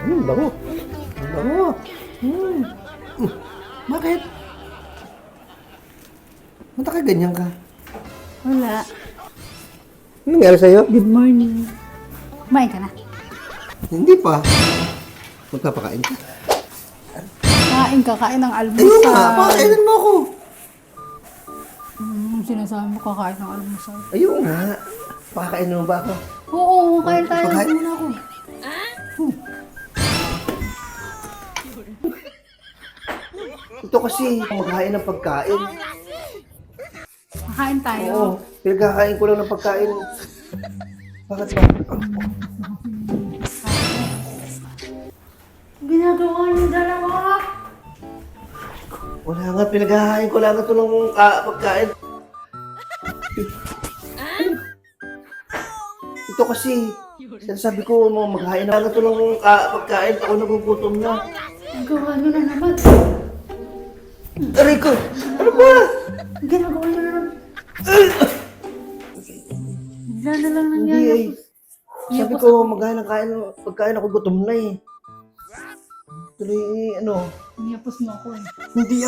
Bango. Bango. Hmm. Bakit? Ba't ka ganyan ka? Wala. Ano nangyari sa'yo? Good morning. Kumain ka na. Hindi pa. Magpapakain ka. Kain ng Ayun almusal. nga, pakainin mo ako. Sinasabi mo kakain ng almusal. Ayun nga. Pakakainin mo ba ako? Oo, kain tayo. Pakain mo na ako. Ito kasi, maghain ng pagkain. Kain tayo. Oo, pinagkakain ko lang ng pagkain. Bakit ba? Ginagawa niyo dalawa. Wala nga, pinaghahain ko lang ito ng pagkain. Ito kasi, sinasabi ko, maghain na lang ito ng pagkain. Ako nagugutom na. Ginagawa niyo na naman. Aray ko! Ano ba? Ginagawa niyo na naman. Bigla na lang Hindi nangyari. Sabi ko, maghain ng pagkain. Ako gutom na eh. Tuloy, Niyapos mo ako eh. Hindi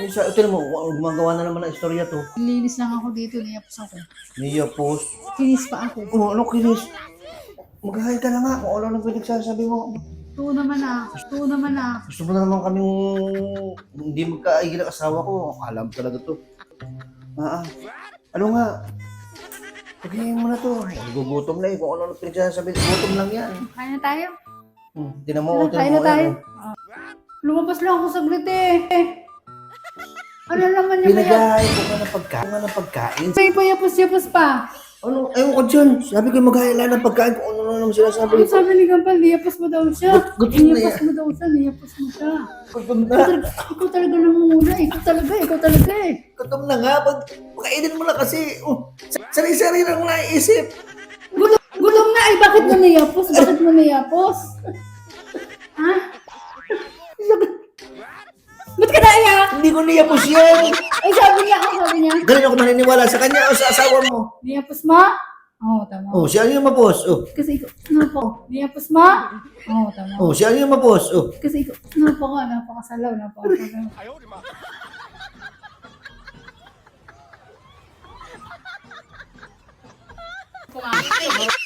ito naman, gumagawa na naman ng istorya to. Linis lang ako dito, niyapos ako. Niya, post. Kinis pa ako. Ano, kinis? Maghain ka na nga kung ano lang pinagsasabi mo. Tuo naman ah. Gusto mo na naman kaming hindi magkaigil ang asawa ko. Alam talaga to. Ano nga? Paghain mo na to. Gugutom na eh. Kung ano lang pinagsasabi, gutom lang yan. Kain na tayo. Tinan mo, Kain na tayo. Lumabas lang ako saglit eh. Ano naman yung maya? Pinaghain ko nga ng pagkain. May payapos-yapos pa. Ano? Ayun ko dyan. Sabi ko maghain lang ng pagkain. Kung ano naman sinasabi. Ang sabi ni Gampal, niyapos mo daw siya. Gutom na Niyapos mo daw siya, niyapos mo siya. Gutom na. Ikaw talaga namumuna. Ikaw talaga eh. Gutom na nga. Pagkainin mo na kasi. Sari-sari lang naisip. Gutom na ay bakit mo niyapos? Bakit mo niyapos? Ha? Ba't ka naiyak? Hindi ko niyapos yan. Ay sabi niya. Galing ako maniniwala sa kanya o sa asawa mo. Niyapos mo? Oo, tama. Siya yung mapos. Kasi ikaw, niyapos mo? Oo, tama. Siya yung mapos. Kasi ikaw, napakasalaw. Kumakain.